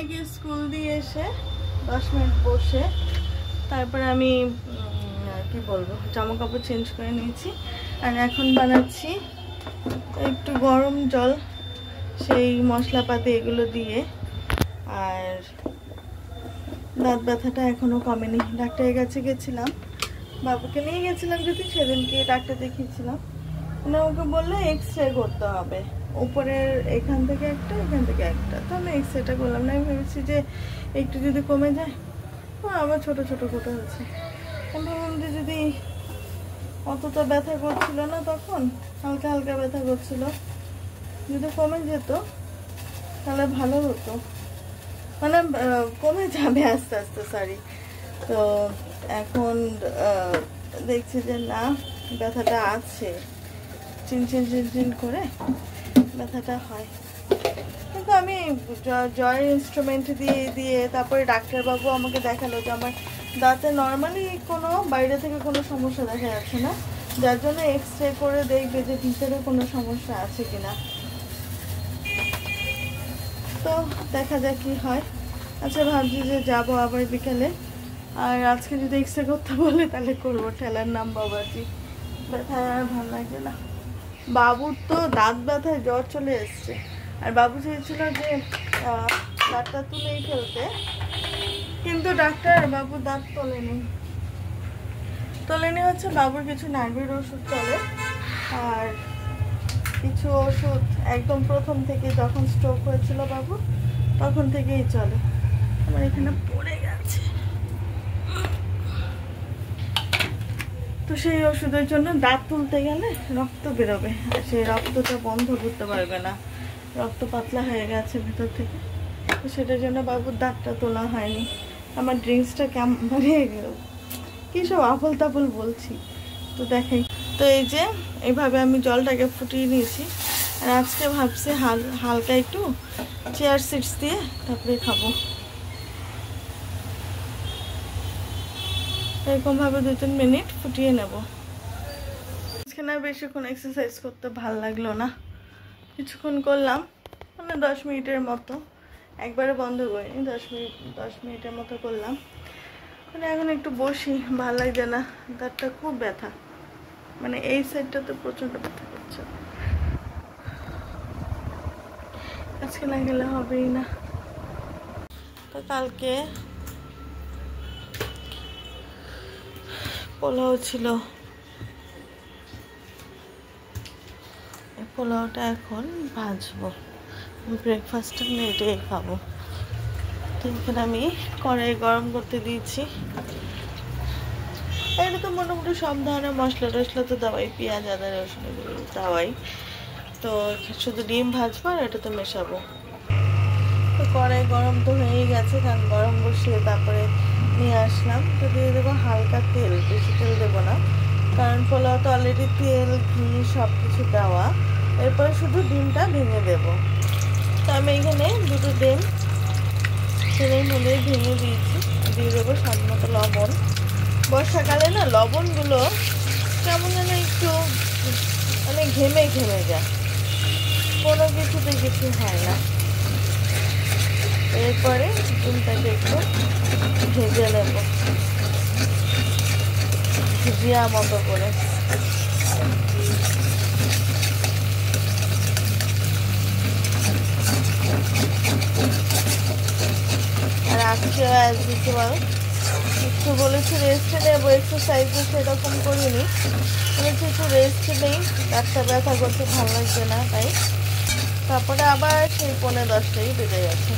মেয়েকে স্কুল দিয়ে এসে 10 মিনিট বসে তারপরে আমি কি বলবো জামা কাপড় চেঞ্জ করে নিয়েছি। আর এখন বানাচ্ছি একটু গরম জল, সেই মশলাপাতি এগুলো দিয়ে। আর দাঁত ব্যথাটা এখনো কমেনি। ডাক্তারের কাছে গেছিলাম, বাবুকে নিয়ে গেছিলাম যদি, সেদিনকে ডাক্তার দেখিয়েছিলাম। মানে ওকে বললে এক্স-রে করতে হবে, উপরের এখান থেকে একটা এখান থেকে একটা। তো আমি এক্স-রেটা করলাম না, আমি ভেবেছি যে একটু যদি কমে যায়। আবার ছোট ছোট কোটা হচ্ছে। আমি ভাবলাম যে যদি অতটা ব্যথা করছিল না, তখন হালকা হালকা ব্যথা করছিল, যদি কমে যেত তাহলে ভালো হতো। মানে কমে যাবে আস্তে আস্তে, সরি। তো এখন দেখছি যে না, ব্যথাটা আছে, চিনচিন চিনচিন করে ব্যথাটা হয়। কিন্তু আমি জয়ের ইনস্ট্রুমেন্ট দিয়ে দিয়ে তারপরে ডাক্তারবাবু আমাকে দেখালো যে আমার দাঁতে নর্মালি কোনো বাইরে থেকে কোনো সমস্যা দেখা যাচ্ছে না, যার জন্য এক্স-রে করে দেখবে যে ভিতরে কোনো সমস্যা আছে কিনা। তো দেখা যাক কি হয়। আচ্ছা, ভাবছি যে যাবো আবার বিকেলে। আর আজকে যদি এক্স-রে করতে বলে তাহলে করবো, ঠেলার নাম বাবাজি। ব্যথায় আর ভালো লাগে না। বাবুর তো দাঁত ব্যথায় জ্বর চলে এসছে, আর বাবু চেয়েছিল যে দাঁতটা তুলেই ফেলতে, কিন্তু ডাক্তার বাবুর দাঁত তোলেনি হচ্ছে বাবুর কিছু নার্ভের ওষুধ চলে, আর কিছু ওষুধ একদম প্রথম থেকে যখন স্ট্রোক হয়েছিল বাবু তখন থেকেই চলে। আমার এখানে পড়ে গেছে। তো সেই ওষুধের জন্য দাঁত তুলতে গেলে রক্ত বেরোবে, আর সেই রক্তটা বন্ধ করতে পারবে না, রক্ত পাতলা হয়ে গেছে ভেতর থেকে। তো সেটার জন্য বাবুর দাঁতটা তোলা হয়নি। আমার ড্রিঙ্কসটা কেমন মানে কী সব আফল তাফল বলছি, তো দেখাই। তো এই যে এইভাবে আমি জলটাকে ফুটিয়ে নিয়েছি। আর আজকে ভাবছি হালকা একটু চেয়ার সিডস দিয়ে তারপরে খাবো। এরকমভাবে 2-3 মিনিট ফুটিয়ে নেব। আজকে না বেশিক্ষণ এক্সারসাইজ করতে ভালো লাগলো না, কিছুক্ষণ করলাম, মানে 10 মিনিটের মতো, একবারে বন্ধ করিনি, 10 মিনিটের মতো করলাম। মানে এখন একটু বসি, ভালো লাগছে না, দাঁতটা খুব ব্যথা, মানে এই সাইডটা তো প্রচণ্ড ব্যথা করছে। আজকে না গেলে হবেই না। তো কালকে পোলাও ছিল, এই পোলাওটা এখন ভাজবো, ব্রেকফাস্টটা এটাই খাবো। তো এখানে আমি কড়াই গরম করতে দিয়েছি। এটা তো মোটামুটি সব ধরনের মশলা টশলা তো দেওয়াই, পেঁয়াজ আদা রসুন এগুলো দেওয়াই। তো শুধু ডিম ভাজবো আর এটা তো মেশাবো। তো কড়াই গরম তো হয়েই গেছে, কারণ গরম বসিয়ে তারপরে নিয়ে আসলাম। তো দিয়ে দেবো হালকা তেল, বেশি তেল দেবো না, কারণ পোলাও তো অলরেডি তেল ঘি সব কিছু দেওয়া। এরপরে শুধু ডিমটা ভেঙে দেবো। তো আমি এখানে 2টো ডিম ছেলে মুলে ভেঙে দিয়েছি। দিয়ে দেবো স্বাদ মতো লবণ। বর্ষাকালে না লবণগুলো কেমন যেন একটু মানে ঘেমে ঘেমে যায়, কোনো কিছুতে কিছু হয় না। এরপরে ডিমটাকে একটু ভেজে নেব ভুজিয়া মতো করে। আর আজকে অ্যাজ ইউজুয়াল একটু বলেছি রেস্টে নেবো, এক্সারসাইজও সেরকম করিনি, বলেছি একটু রেস্ট নেই, দাঁতটা ব্যথা করতে ভালো লাগছে না, তাই। তারপরে আবার সেই 9:45 বেজে গেছে।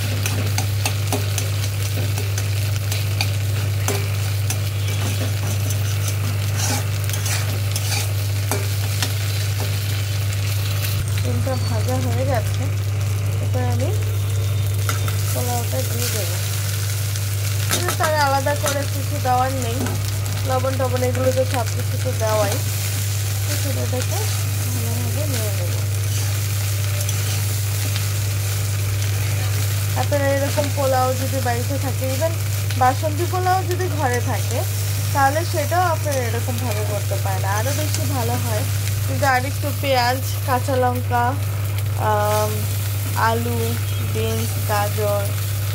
ডিমটা ভাজা হয়ে গেছে, এরপর আমি পোলাওটা দিয়ে দেবো। তার আলাদা করে কিছু দেওয়ার নেই, লবণ টবণ এগুলো তো সব কিছু তো দেওয়াই। সেটাকে ভালোভাবে নিয়ে নেব। আপনারা এরকম পোলাও যদি বাড়িতে থাকে, ইভেন বাসন্তী পোলাও যদি ঘরে থাকে, তাহলে সেটাও আপনারা এরকমভাবে করতে পারেন, আরও বেশি ভালো হয়। কিন্তু আরেকটু পেঁয়াজ, কাঁচা লঙ্কা, আলু, বিনস, গাজর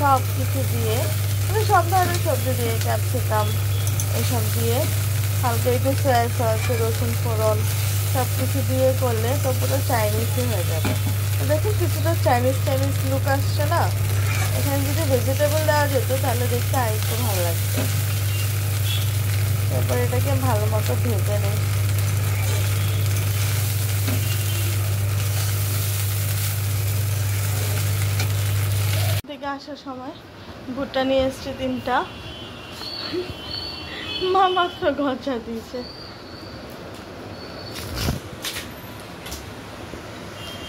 সব কিছু দিয়ে, মানে সব ধরনের সবজি দিয়ে, ক্যাপসিকাম এসব দিয়ে হালকা একটু সয়া সস, রসুন ফোড়ন সব কিছু দিয়ে করলে তো পুরো চাইনিজই হয়ে যাবে। তো দেখুন কিছুটা চাইনিজ চাইনিজ লুক আসছে না? এখানে যদি ভেজিটেবল দেওয়া যেত তাহলে দেখতে আরেকটু ভালো লাগতো। এরপর এটাকে ভালো মতো ভেজে নিই। থেকে আসার সময় ভুট্টা নিয়ে এসছে 3টা, মা মাত্র গজা দিয়েছে।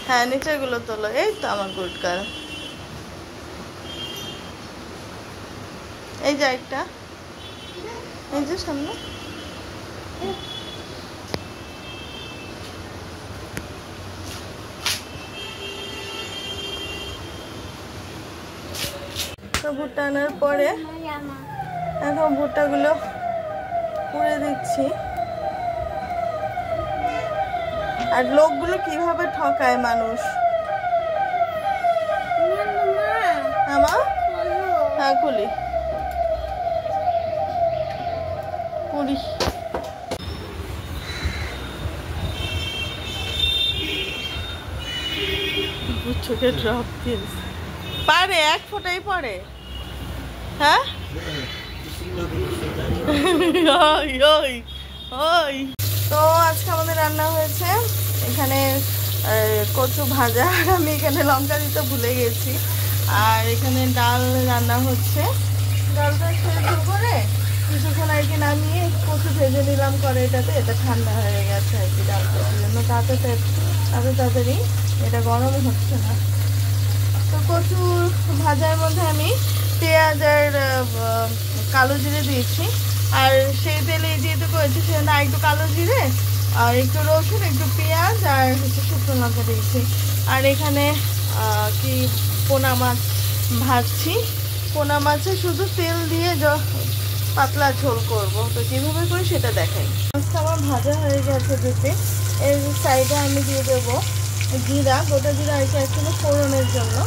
হ্যাঁ নিচেগুলো তোলো। এই তো আমার গুড গার্ল। এই যে একটা, এই যে সামনে। তো ভুট্টা আনার পরে এখন ভুট্টাগুলো পুড়ে দিচ্ছি। আর লোকগুলো কিভাবে ঠকায় মানুষ। আমার হ্যাঁ খুলি পুরি। চোখে ড্রপ দিয়েছে, পারে 1 ফোঁটাই পড়ে। হ্যাঁ তো আজকে আমাদের রান্না হয়েছে এখানে কচু ভাজা, আর আমি এখানে লঙ্কা দিতে ভুলে গেছি। আর এখানে ডাল রান্না হচ্ছে। ডালটা সেদ্ধ করে কিছুক্ষণ আর কি নামিয়ে কচু ভেজে নিলাম কড়াইটাতে। এটা ঠান্ডা হয়ে গেছে আর কি ডালটা, সেই জন্য তাড়াতাড়ি এটা গরম হচ্ছে না। তো কচু ভাজার মধ্যে আমি পেঁয়াজ আর কালো জিরে দিয়েছি। আর সেই তেলে যেহেতু করেছি সেজন্য একটু কালো জিরে আর একটু রসুন, একটু পেঁয়াজ আর শুকনো লঙ্কা দিয়েছি। আর এখানে কি পোনা মাছ ভাজছি। পোনা মাছে শুধু তেল দিয়ে পাতলা ঝোল করব। তো কীভাবে করি সেটা দেখাই। মাছটা আমার ভাজা হয়ে গেছে দিতে। এর সাইডে আমি দিয়ে দেবো জিরা, গোটা জিরা এটা একটু ফোড়নের জন্য।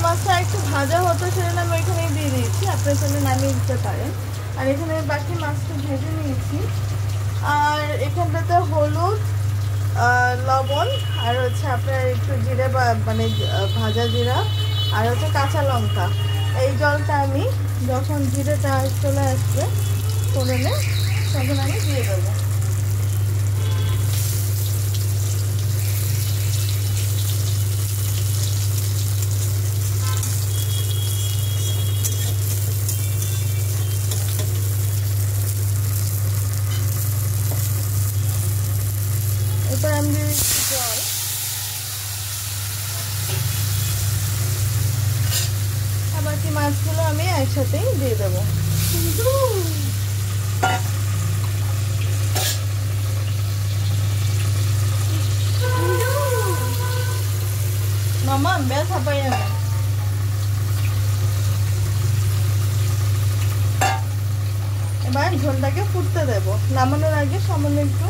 মাছটা একটু ভাজা হতো সেজন্য আমি ওইখানেই দিয়ে দিয়েছি, আপনার জন্য নামিয়ে দিতে পারেন। আর এখানে বাকি মাছটা ভেজে নিয়েছি। আর এখানটাতে হলুদ, লবণ আর হচ্ছে আপনার একটু জিরে বা মানে ভাজা জিরা আর হচ্ছে কাঁচা লঙ্কা। এই জলটা আমি যখন জিরেটা চলে আসবে ফোড়নে তখন আমি দিয়ে দেবো। এরপর আমি দিয়ে দিচ্ছি জল। আবার কি মাছগুলো আমি একসাথেই দিয়ে দেবো। মামা বেশ হাঁপাই যাবে। এবার ঝোলটাকে ফুটতে দেবো। নামানোর আগে সামান্য একটু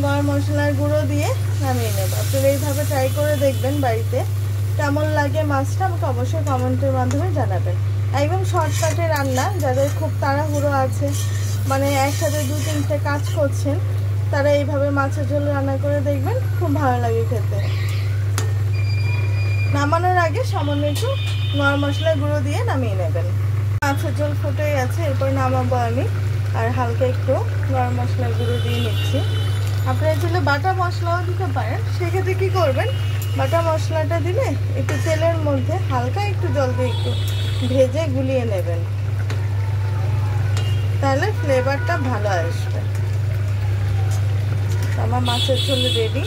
গরম মশলার গুঁড়ো দিয়ে নামিয়ে নেব। আপনারা এইভাবে ট্রাই করে দেখবেন বাড়িতে, কেমন লাগে মাছটা আমাকে অবশ্যই কমেন্টের মাধ্যমে জানাবেন। একদম শর্টকাটে রান্না, যাদের খুব তাড়াহুড়ো আছে, মানে একসাথে 2-3টে কাজ করছেন, তারা এইভাবে মাছের ঝোল রান্না করে দেখবেন, খুব ভালো লাগে খেতে। নামানোর আগে সামান্য একটু গরম মশলার গুঁড়ো দিয়ে নামিয়ে নেবেন। মাছের ঝোল ফুটে গেছে, এরপর নামাবো আমি। আর হালকা একটু গরম মশলার গুঁড়ো দিয়ে নিচ্ছি। আপনারা চাইলে বাটা মশলাও দিতে পারেন। সেক্ষেত্রে কী করবেন, বাটা মশলাটা দিলে একটু তেলের মধ্যে হালকা একটু জল দিয়ে একটু ভেজে গুলিয়ে নেবেন, তাহলে ফ্লেভারটা ভালো আসবে। আমার মাছের ঝোল রেডি।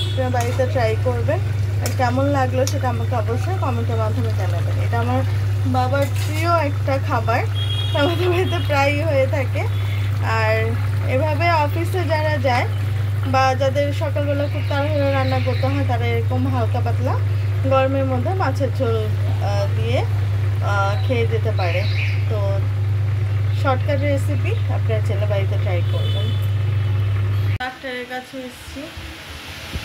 আপনারা বাড়িতে ট্রাই করবেন। আর কেমন লাগলো সেটা আমাকে অবশ্যই কমেন্টের মাধ্যমে জানাবেন। এটা আমার বাবার প্রিয় একটা খাবার, আমাদের বাড়িতে প্রায়ই হয়ে থাকে। আর এভাবে অফিসে যারা যায় বা যাদের সকালবেলা খুব তাড়াহুড়ো রান্না করতে হয়, তারা এরকম হালকা পাতলা গরমের মধ্যে মাছের ঝোল দিয়ে খেয়ে যেতে পারে। তো শর্টকাট রেসিপি, আপনারা ছেলে বাড়িতে ট্রাই করবেন। ডাক্তারের কাছে এসেছি।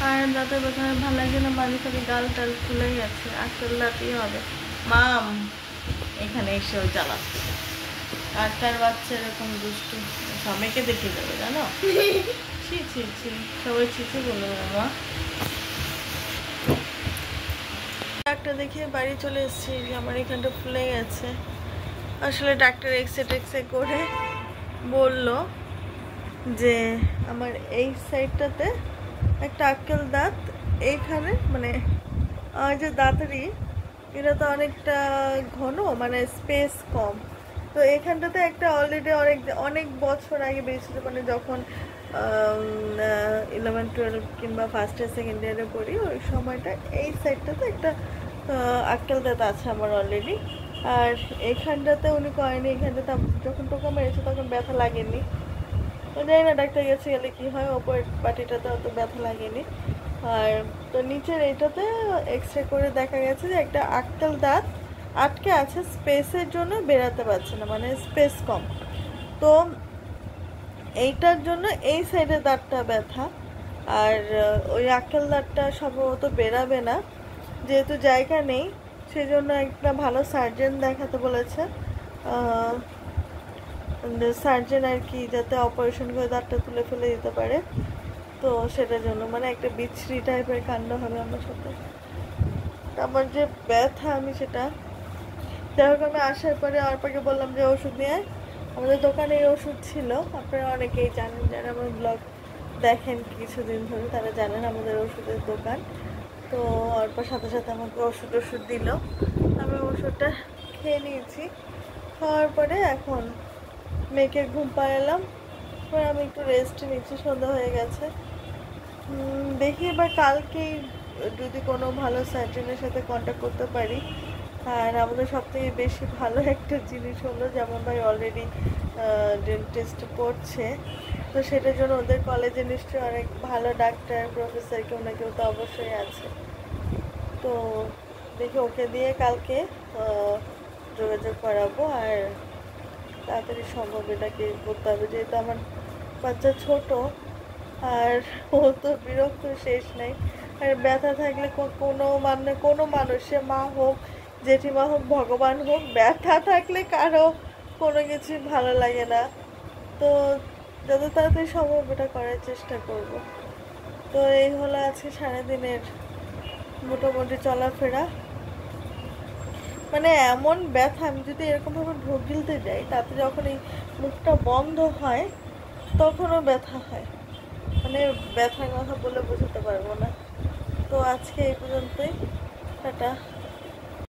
আর দাঁতের ব্যথা ভালো লাগে না, বাড়ি থেকে গাল টাল ফুলে গেছে, আজকাল রাতেই হবে। মাম এখানে এসেও জ্বালাচ্ছে। আর তার বাচ্চা এরকম দুষ্টু স্বামীকে দেখে যাবে জানো। ছি ছি ছি, সবাই ছিছি বলবে বাবা। ডাক্তার দেখিয়ে বাড়ি চলে এসেছি, আমার এখানটা ফুলে গেছে। আসলে ডাক্তার এক্সরে করে বলল যে আমার এই সাইডটাতে একটা আক্কেল দাঁত এইখানে, মানে আমার যে দাঁতেরই এটা তো অনেকটা ঘন, মানে স্পেস কম। তো এখানটাতে একটা অলরেডি অনেক বছর আগে বেরিয়েছিল, মানে যখন 11-12 কিংবা ফার্স্ট ইয়ার সেকেন্ড ইয়ারে পড়ি ওই সময়টা এই সাইডটাতে একটা আক্কেল দাঁত আছে আমার অলরেডি। আর এইখানটাতে উনি করেনি, এখানটাতে যখন টোকা মেরেছে তখন ব্যথা লাগেনি। জানি না ডাক্তার কাছে গেলে কি হয়, ওপরের পাটিটাতে অত ব্যথা লাগেনি। আর তো নিচের এইটাতে এক্সরে করে দেখা গেছে যে একটা আক্কেল দাঁত আটকে আছে, স্পেসের জন্য বেরাতে পারছে না, মানে স্পেস কম। তো এইটার জন্য এই সাইডের দাঁতটা ব্যথা। আর ওই আক্কেল দাঁতটা সম্ভবত বেরাবে না, যেহেতু জায়গা নেই সেজন্য একটা ভালো সার্জেন দেখাতে বলেছে। সার্জেন আর কি, যাতে অপারেশন করে দাঁতটা তুলে ফেলে দিতে পারে। তো সেটার জন্য মানে একটা বিচ্ছিরি টাইপের কাণ্ড হবে আমার সাথে। আমার যে ব্যথা, আমি সেটা যাই হোক, আমি আসার পরে অর্পাকে বললাম যে ওষুধ নিয়ে আয়। আমাদের দোকানে এই ওষুধ ছিল, আপনারা অনেকেই জানেন, যারা আমার ব্লগ দেখেন কিছুদিন ধরে তারা জানেন আমাদের ওষুধের দোকান। তো অর্পার সাথে সাথে আমাকে ওষুধ দিল, আমি ওষুধটা খেয়ে নিয়েছি। খাওয়ার পরে এখন মেয়েকে ঘুম পাড়ালাম, পরে আমি একটু রেস্ট নিচ্ছি, সন্ধ্যা হয়ে গেছে। দেখি এবার কালকেই যদি কোনো ভালো সার্জনের সাথে কন্ট্যাক্ট করতে পারি। আর আমাদের সবথেকে বেশি ভালো একটা জিনিস হলো যে আমার ভাই অলরেডি ডেন্টিস্ট পড়ছে, তো সেটার জন্য ওদের কলেজে নিশ্চয়ই অনেক ভালো ডাক্তার প্রফেসর কেউ না কেউ তো অবশ্যই আছে। তো দেখি ওকে দিয়ে কালকে যোগাযোগ করাবো, আর তাড়াতাড়ি সম্ভব এটাকে করতে হবে, যেহেতু আমার বাচ্চা ছোট আর ও তো বিরক্ত শেষ নাই। আর ব্যথা থাকলে কোনো মানুষ, সে মা হোক, জেঠিমা হোক, ভগবান হোক, ব্যথা থাকলে কারো কোনো কিছু ভালো লাগে না। তো যত তাড়াতাড়ি সম্ভব এটা করার চেষ্টা করব। তো এই হলো আজকে সারাদিনের মোটামুটি চলাফেরা। মানে এমন ব্যথা, আমি যদি এরকমভাবে ঢোক গিলতে যাই তাতে যখন এই মুখটা বন্ধ হয় তখনও ব্যথা হয়, মানে ব্যথার কথা বলে বোঝাতে পারবো না। তো আজকে এই পর্যন্তই, টাটা।